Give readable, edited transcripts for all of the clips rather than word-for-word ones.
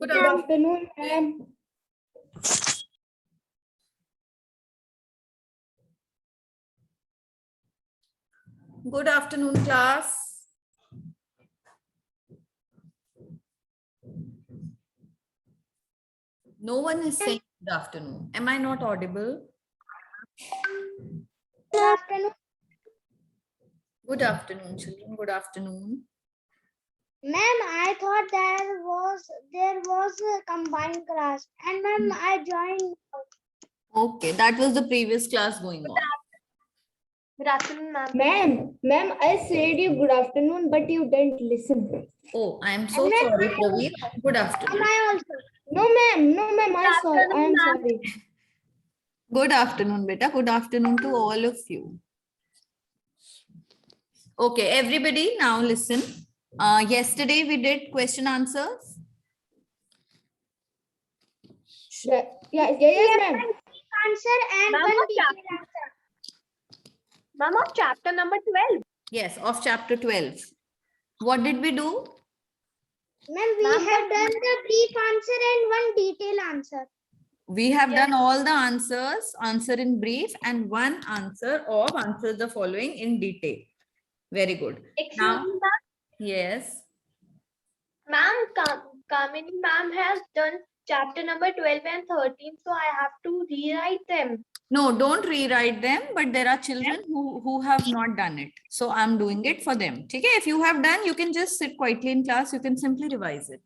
Good Good afternoon, ma'am. Good afternoon, class. No one is saying good afternoon. Am I not audible? Good afternoon, Good afternoon, children. Good afternoon. ma'am. I thought there was a combined class, and ma'am, I joined. Okay, that was the previous class going on. Good afternoon, ma'am. Ma'am, I said you good afternoon, but you didn't listen. Oh, I am so And ma'am, sorry, I Praveen. Good Am afternoon. I also? No, ma'am. No, ma'am. I am sorry. Good afternoon, beta. Good afternoon to all of you. Okay, everybody, now listen. Yesterday we did question answers. Yes, ma'am. Answer and Ma'am, one what detailed answer. Ma'am, of chapter number 12. Yes, of chapter 12. What did we do? Ma'am, we have done the brief answer and one detailed answer. We have done all the answers, answer in brief, and one answer of answer the following in detail. Very good. Excuse Now, me, ma'am. yes. Ma'am, Kamini ma'am has done chapter number 12 and 13, so I have to rewrite them. No, don't rewrite them, but there are children who have not done it. So I'm doing it for them. Okay, if you have done, you can just sit quietly in class. You can simply revise it.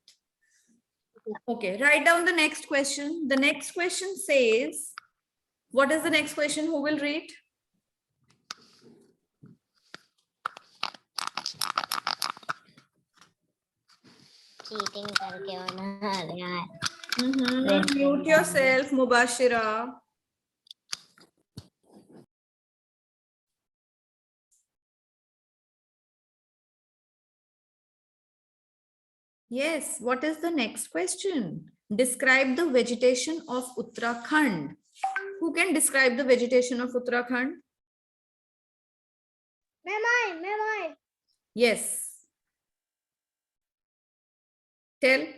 Okay, write down the next question. The next question says, what is the next question? Who will read? Cheating करके बना रहे हैं Mute yourself, Mubashira. Yes, what is the next question? Describe the vegetation of Uttarakhand. Who can describe the vegetation of Uttarakhand? Ma'am, I. Yes. Tell. Ma'am,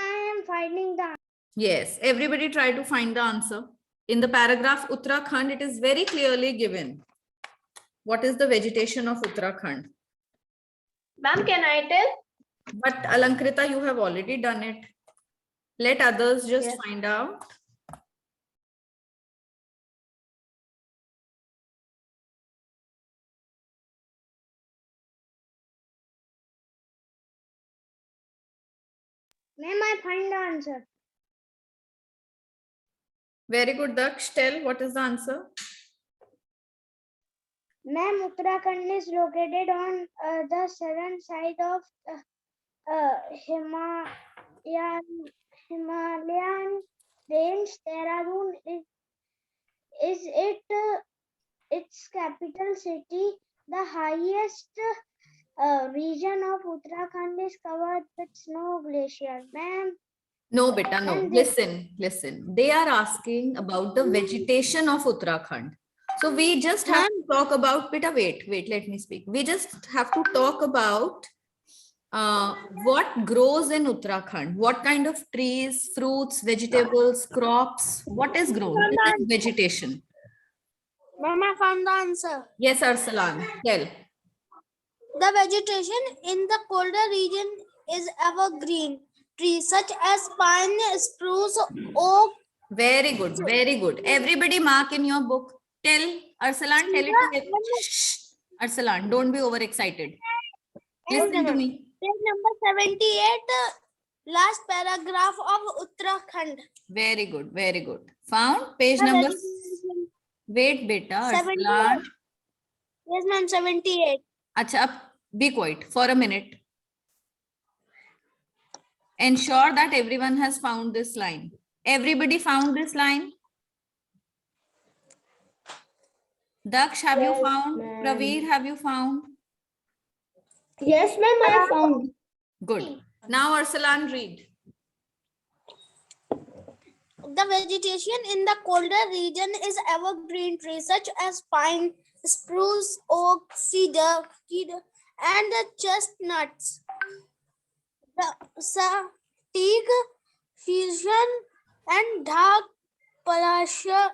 I am finding the. Yes, everybody try to find the answer. In the paragraph Uttarakhand, it is very clearly given. What is the vegetation of Uttarakhand? Ma'am, can I tell? But Alankrita, you have already done it. Let others just Yes. find out. Ma'am, I find the answer. Very good, Daksh. Tell what is the answer? Ma'am, Uttarakhand is located on the southern side of Himalayan range. Dehradun is its capital city. The highest region of Uttarakhand is covered with snow glacier. Ma'am, No, beta, no. And they- Listen. They are asking about the vegetation of Uttarakhand. So we just have to talk about, beta, wait, let me speak. We just have to talk about what grows in Uttarakhand. What kind of trees, fruits, vegetables, crops, what is grown? What is vegetation? Ma'am, I found the answer. Yes, Arsalan, tell. The vegetation in the colder region is evergreen trees such as pine, spruce, oak. Very good, very good. Everybody mark in your book. Tell, Arsalan, tell it to me. Shh. Arsalan, don't be overexcited. Listen to me. Page number 78, last paragraph of Uttarakhand. Very good, very good. Found page The number. vegetation- Wait, beta. 78. Arsalan. Yes, ma'am, 78. Acha, be quiet for a minute. Ensure that everyone has found this line. Everybody found this line? Daksh, have you Yes, found? ma'am. Praveer, have you found? Yes, ma'am, I found. Good. Now Arsalan, read. The vegetation in the colder region is evergreen trees such as pine, spruce, oak, cedar, and chestnuts. The Satik, Shishan, and Dhak Palasha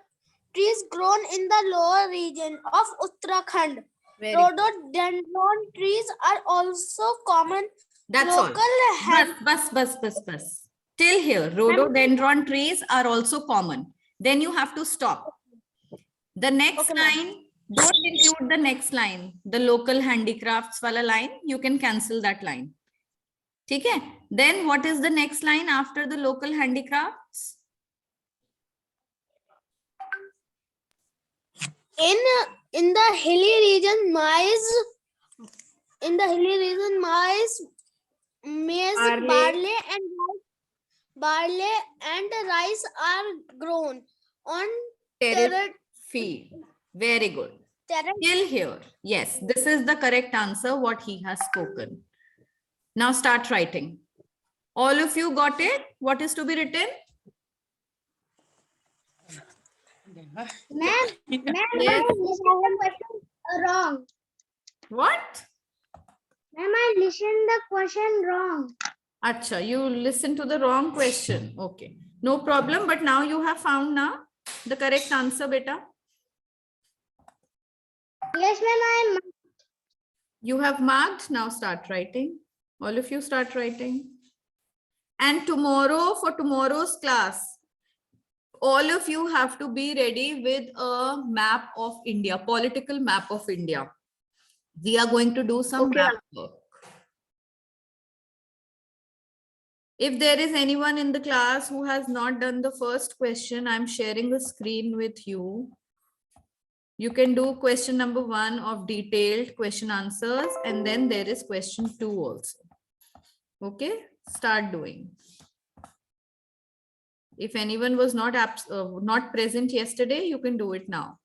trees grown in the lower region of Uttarakhand. Very good. Rhododendron trees are also common. That's all. Local Bus. Till here, rhododendron trees are also common. Then you have to stop. The next Okay, ma'am. line, don't include the next line. The local handicrafts wala line, you can cancel that line. Okay. Then what is the next line after the local handicrafts? In the hilly region, maize, maize, barley and rice are grown on Terrace field. Very good. terrace. Till here. Yes, this is the correct answer, what he has spoken. Now start writing. All of you got it? What is to be written? Ma'am, Yes. wrong. What? Ma'am, I listened the question wrong. Acha, you listen to the wrong question. Okay, no problem. But now you have found now the correct answer, beta. Yes, ma'am, You have marked. Now start writing. All of you start writing. And tomorrow, for tomorrow's class, all of you have to be ready with a map of India, political map of India. We are going to do some map work. If there is anyone in the class who has not done the first question, I'm sharing the screen with you. You can do question number 1 of detailed question answers, and then there is question 2 also. Okay, start doing. If anyone was not present yesterday, you can do it now.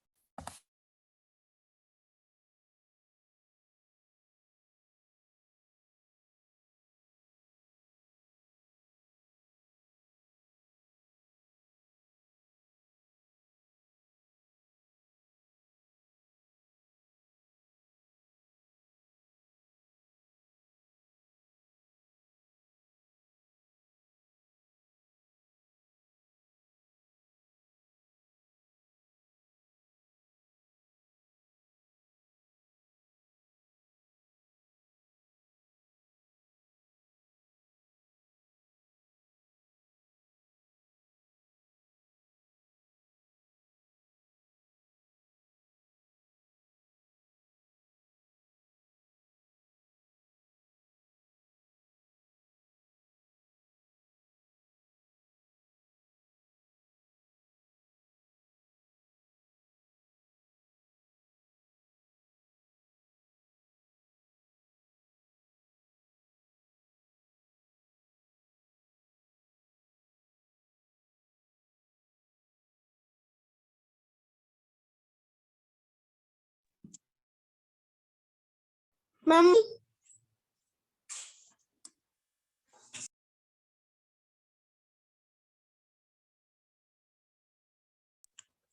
ma'am.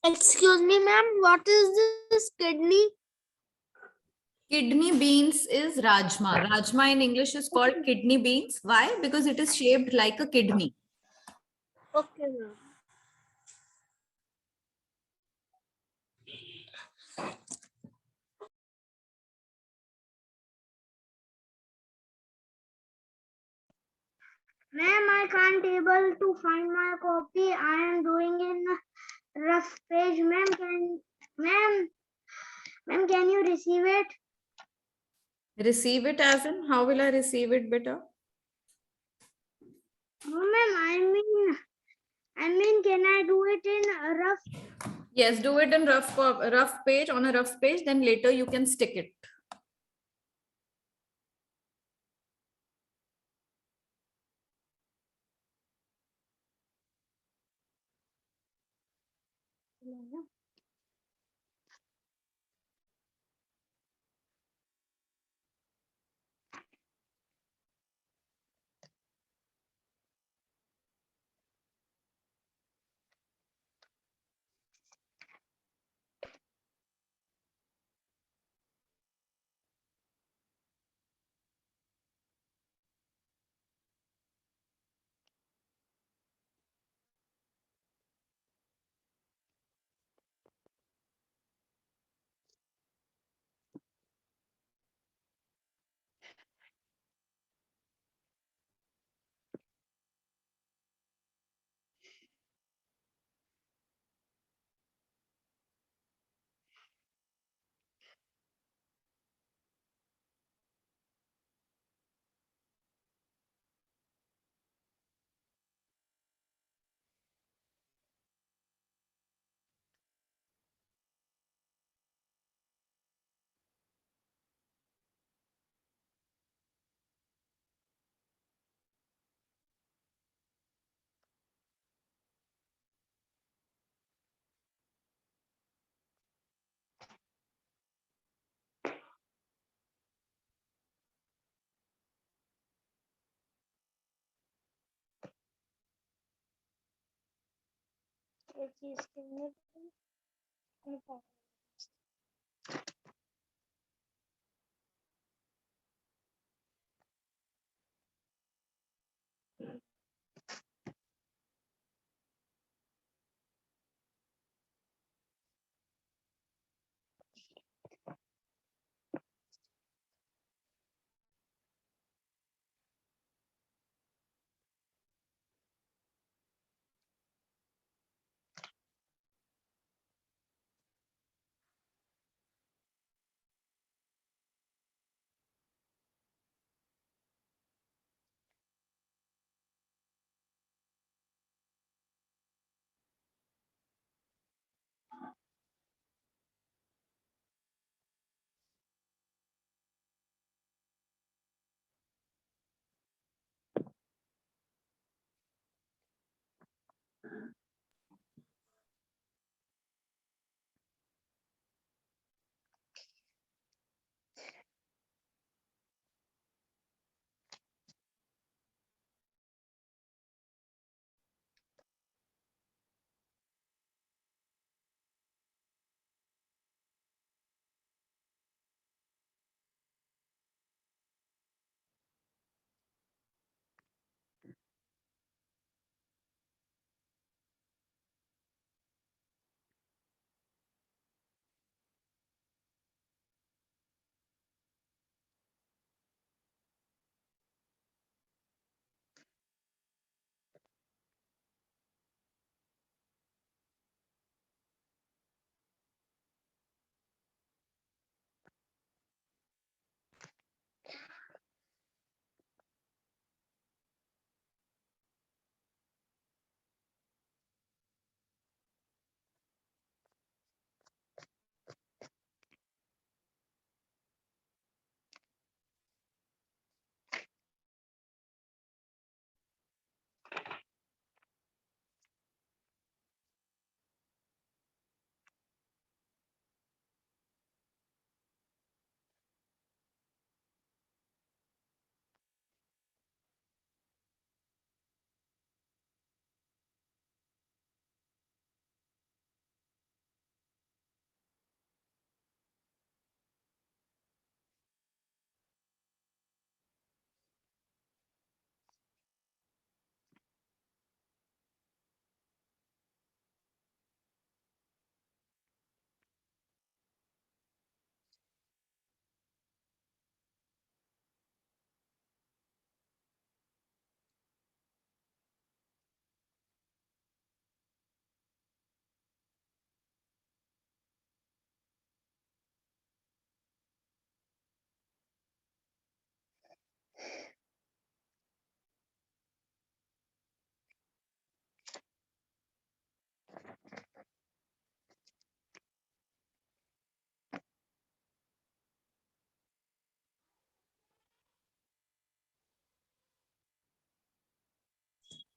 Excuse me, ma'am. What is this kidney? Kidney beans is rajma. Rajma in English is called kidney beans. Why? Because it is shaped like a kidney. Okay, ma'am. Ma'am, I can't able to find my copy. I am doing in rough page. Ma'am, can you receive it? Receive it as in, how will I receive it, beta? No, ma'am, I mean, can I do it in a rough? Yes, do it in rough page, on a rough page, then later you can stick it.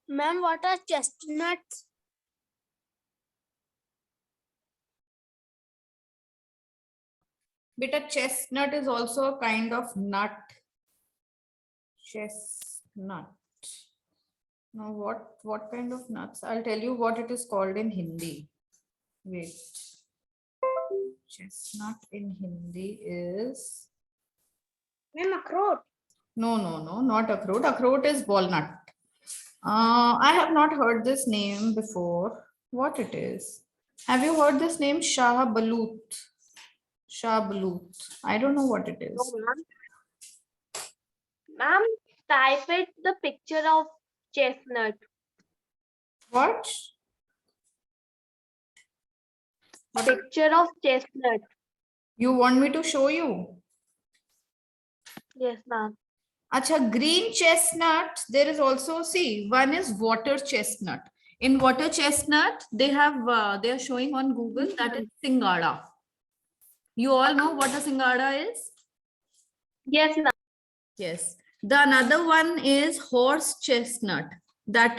Ma'am, what are chestnuts? Beta, chestnut is also a kind of nut. Chestnut. Now, what kind of nuts? I'll tell you what it is called in Hindi. Wait. Chestnut in Hindi is... Ma'am, akhroat. No, not akhroat. Akhroat is walnut. I have not heard this name before. What it is? Have you heard this name? Shah Balut. Shah Balut. I don't know what it is. No, ma'am. Ma'am, type it the picture of chestnut. What? Picture of chestnut. You want me to show you? Yes, ma'am. Acha, green chestnut, there is also, see, one is water chestnut. In water chestnut, they are showing on Google that is Singada. You all know what a Singada is? Yes, ma'am. Yes. The another one is horse chestnut. That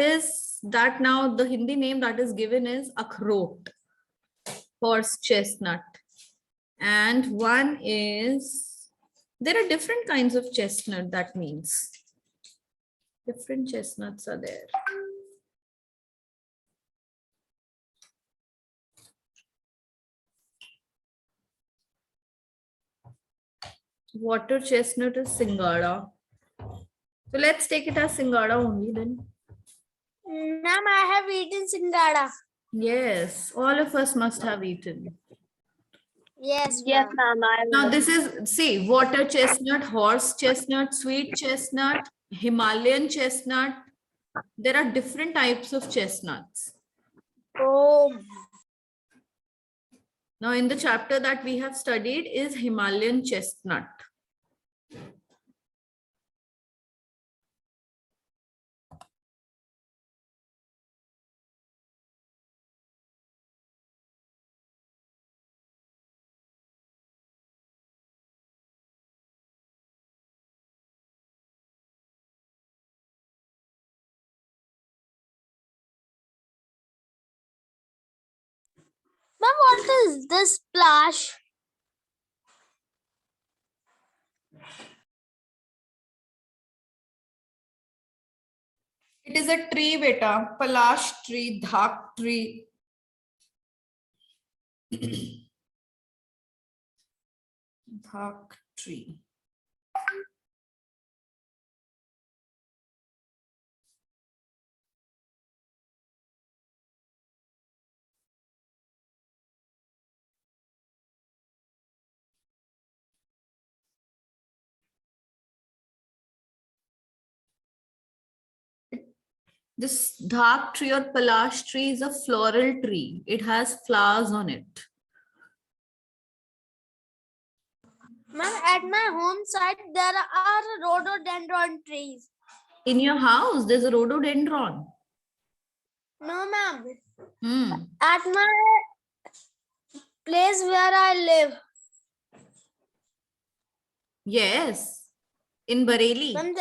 now the Hindi name that is given is akhroat, horse chestnut. And one is, there are different kinds of chestnut, that means. Different chestnuts are there. Water chestnut is Singada. So let's take it as Singada only then. Ma'am, I have eaten Singada. Yes, all of us must have eaten. Yes, Yes, ma'am. ma'am. I Now will. this is, see, water chestnut, horse chestnut, sweet chestnut, Himalayan chestnut. There are different types of chestnuts. Oh, Now in the chapter that we have studied is Himalayan chestnut. ma'am, what is this splash? It is a tree, beta, palash tree, dhak tree. Dhak tree. This dhak tree or palash tree is a floral tree. It has flowers on it. Ma'am, at my home side, there are rhododendron trees. In your house, there's a rhododendron. No, ma'am. Hmm. At my place where I live. Yes. In Bareilly, Ma'am,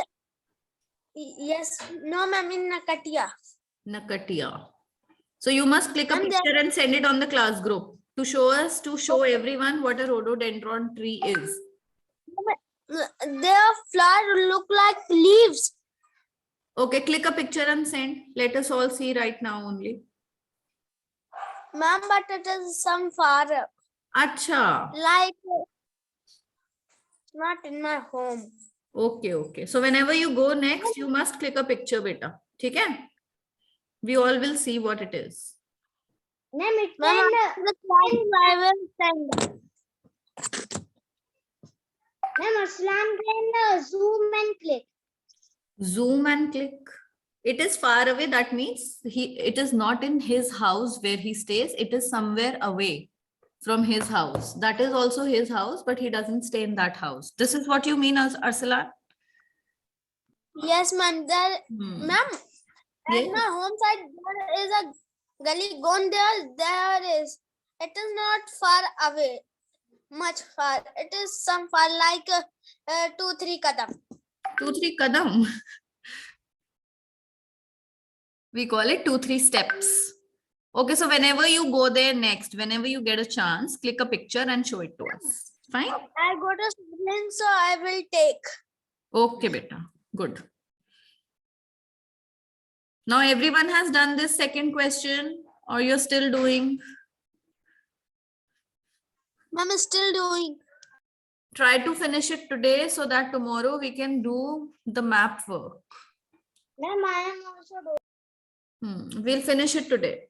yes. No, ma'am, in Nakatia. Nakatia. So you must click a And picture and send it on the class group to show us, to show everyone what a rhododendron tree is. Their flowers look like leaves. Okay, click a picture and send. Let us all see right now only. Ma'am, but it is some far up. Acha. Like, not in my home. Okay, okay. So whenever you go next, you must click a picture, beta. Okay? We all will see what it is. Ma'am, I will send. Ma'am, Aslan can zoom and click. Zoom and click. It is far away. That means it is not in his house where he stays. It is somewhere away from his house. That is also his house, but he doesn't stay in that house. This is what you mean, Arsalan? Yes, ma'am. There, ma'am, at Yes. my home side, there is a gully gone there. There is. It is not far away. Much far. It is some far like 2-3 kadam. 2-3 kadam. We call it 2-3 steps. Okay, so whenever you go there next, whenever you get a chance, click a picture and show it to us. Fine? I got a student, so I will take. Okay, beta. Good. Now everyone has done this second question, or you're still doing? Ma'am is still doing. Try to finish it today so that tomorrow we can do the map work. Ma'am, I am also doing. We'll finish it today.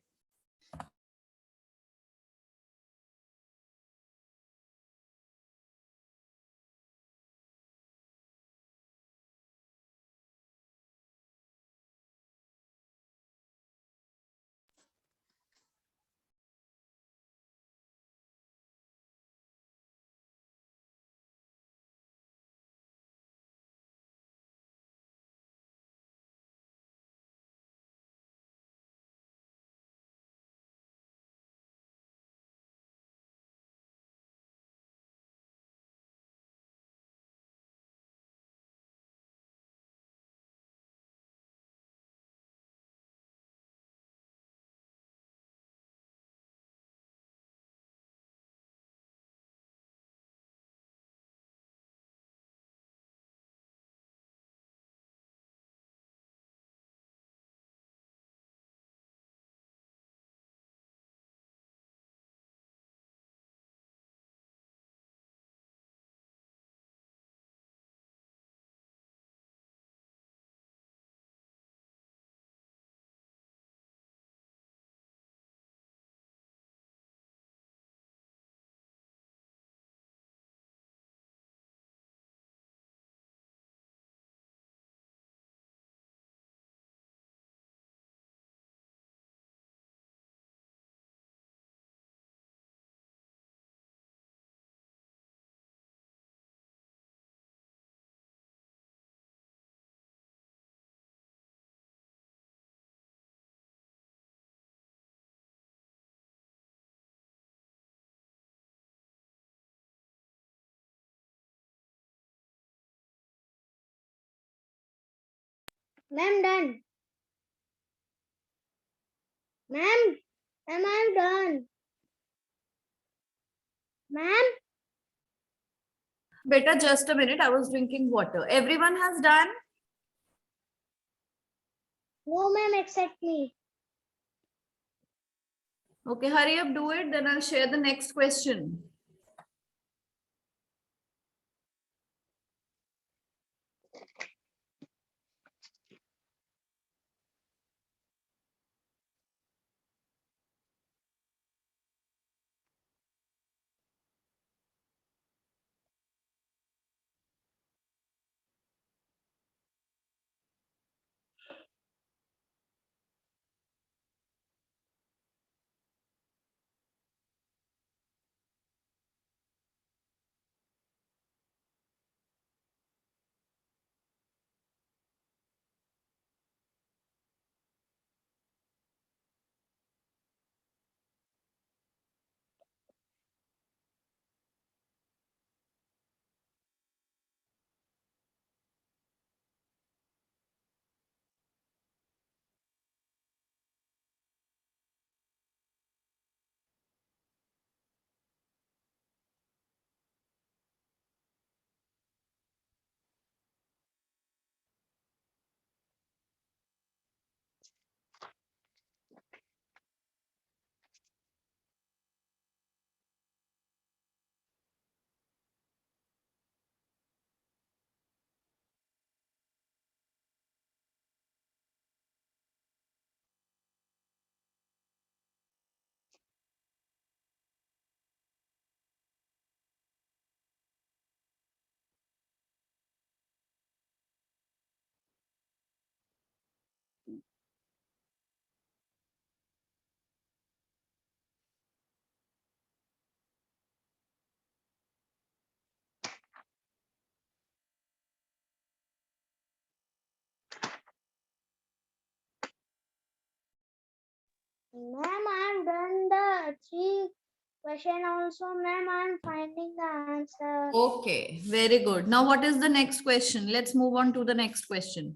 Ma'am, done. Ma'am, I'm done. Ma'am, Beta, just a minute. I was drinking water. Everyone has done? no, ma'am, except me. Okay, hurry up, do it. Then I'll share the next question. Ma'am, I'm done the three question also. Ma'am, I'm finding the answer. Okay, very good. Now, what is the next question? Let's move on to the next question.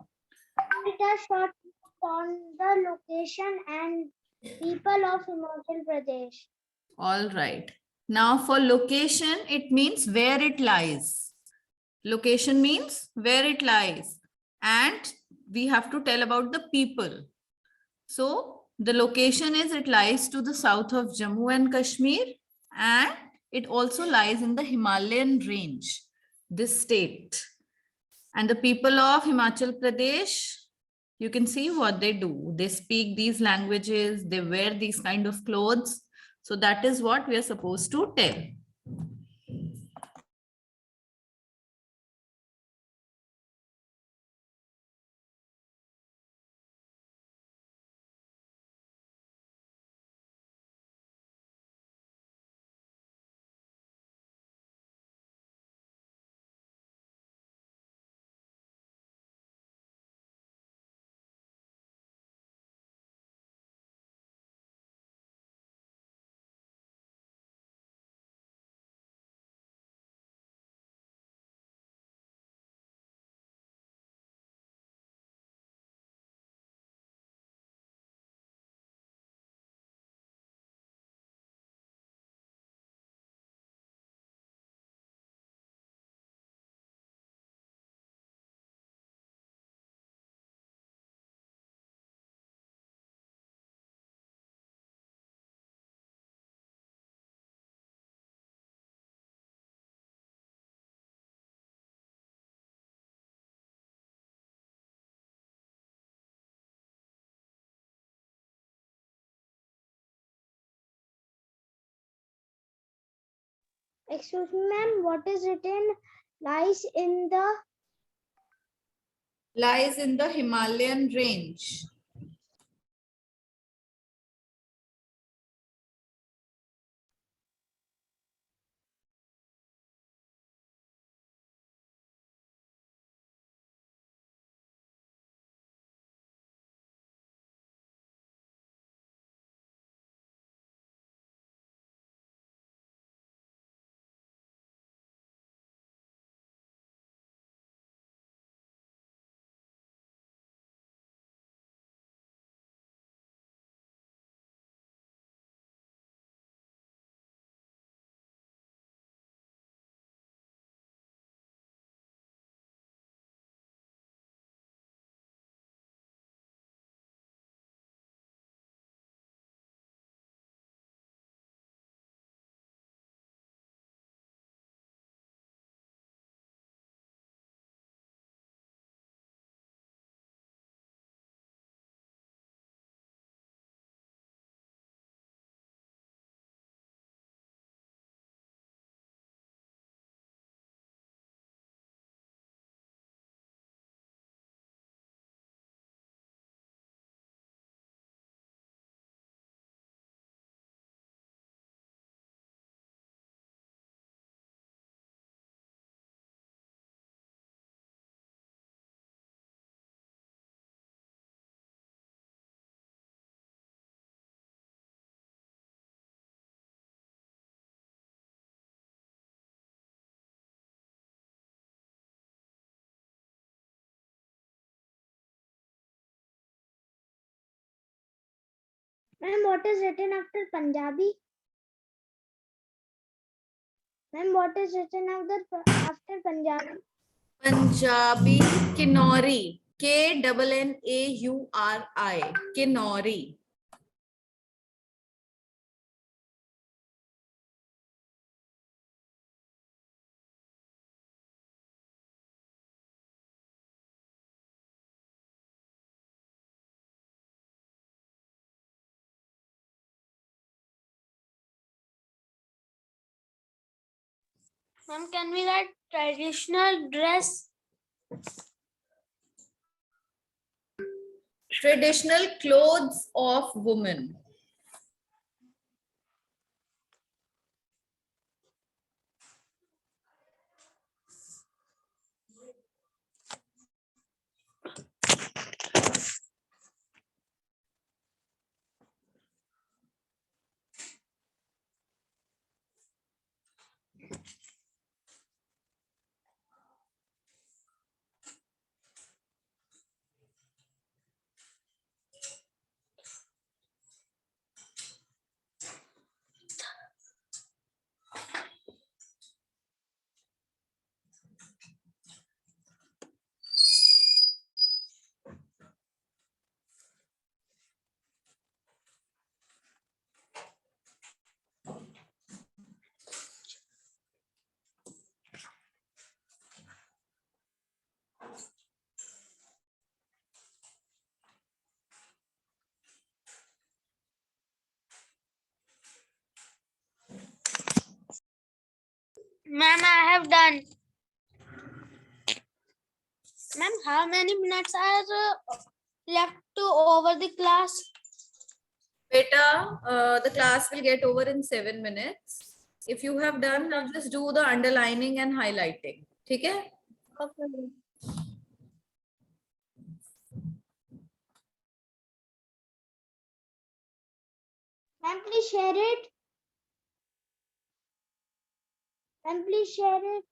It is short on the location and people of Himachal Pradesh. All right. Now, for location, it means where it lies. Location means where it lies. And we have to tell about the people. So, the location is it lies to the south of Jammu and Kashmir, and it also lies in the Himalayan range, this state. And the people of Himachal Pradesh, you can see what they do. They speak these languages, they wear these kind of clothes. So that is what we are supposed to tell. Excuse me, ma'am, what is written lies in the Lies in the Himalayan range. Ma'am, what is written after Punjabi? Ma'am, what is written after Punjabi? Punjabi, Kinnauri. Knauri. Kinnauri. Ma'am, can we write traditional dress? Traditional clothes of women. Ma'am, I have done. Ma'am, how many minutes are left to over the class? Beta, the class will get over in 7 minutes. If you have done, now just do the underlining and highlighting. Okay? Okay. Ma'am, please share it. Ma'am, please share it.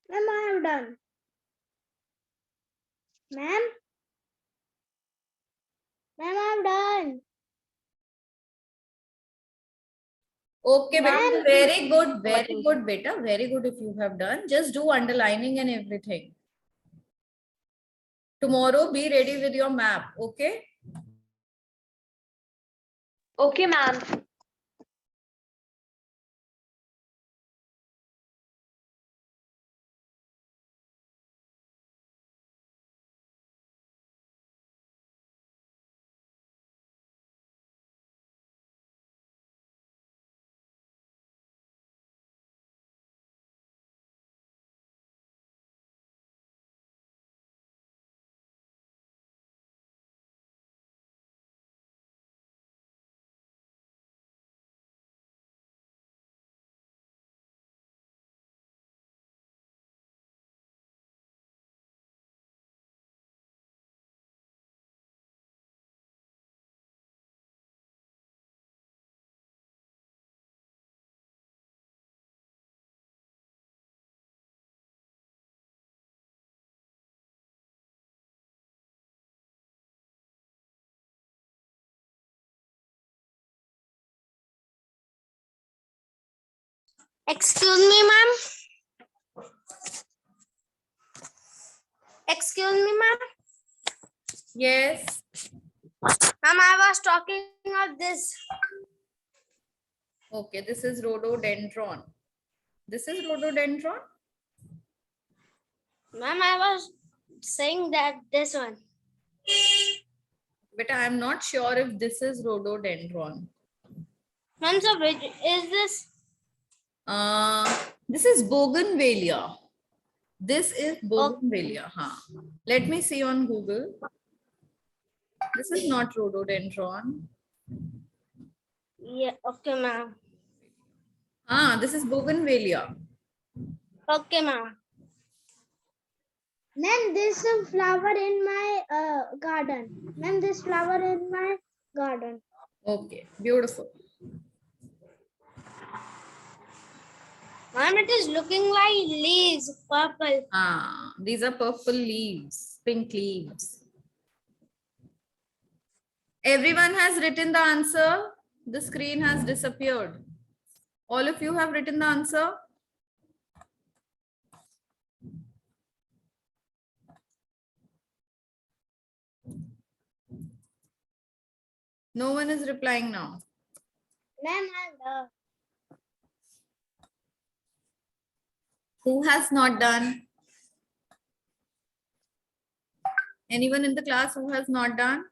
Ma'am, I have done. Ma'am? Ma'am, I have done. Okay, beta. Ma'am. Very good, beta. Very good if you have done. Just do underlining and everything. Tomorrow, be ready with your map. Okay? Okay, ma'am. Excuse me, ma'am. Excuse me, ma'am. Yes. Ma'am, I was talking of this. Okay, this is rhododendron. This is rhododendron. Ma'am, I was saying that this one. But I am not sure if this is rhododendron. Ma'am, so which is this? This is bougainvillea. This is bougainvillea. Huh. Let me see on Google. This is not rhododendron. Yeah, okay, ma'am. This is bougainvillea. Okay, ma'am. Ma'am, there's some flower in my garden. Ma'am, there's flower in my garden. Okay, beautiful. Ma'am, it is looking like leaves, purple. These are purple leaves, pink leaves. Everyone has written the answer. The screen has disappeared. All of you have written the answer. No one is replying now. Ma'am, Who has not done? Anyone in the class who has not done?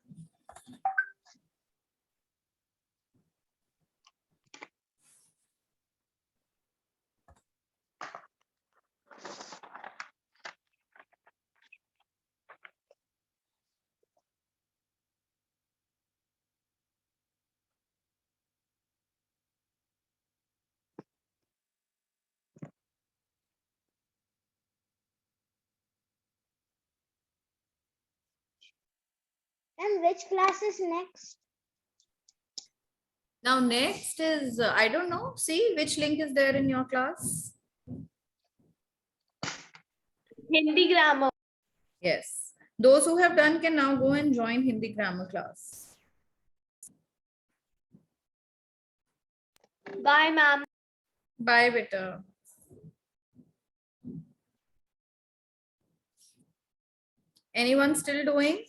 and which class is next? Now next is, I don't know, see which link is there in your class? Hindi grammar. Yes. Those who have done can now go and join Hindi grammar class. Bye, ma'am. Bye, beta. Anyone still doing?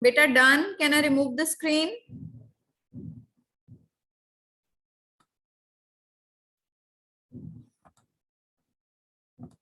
Beta done? Can I remove the screen?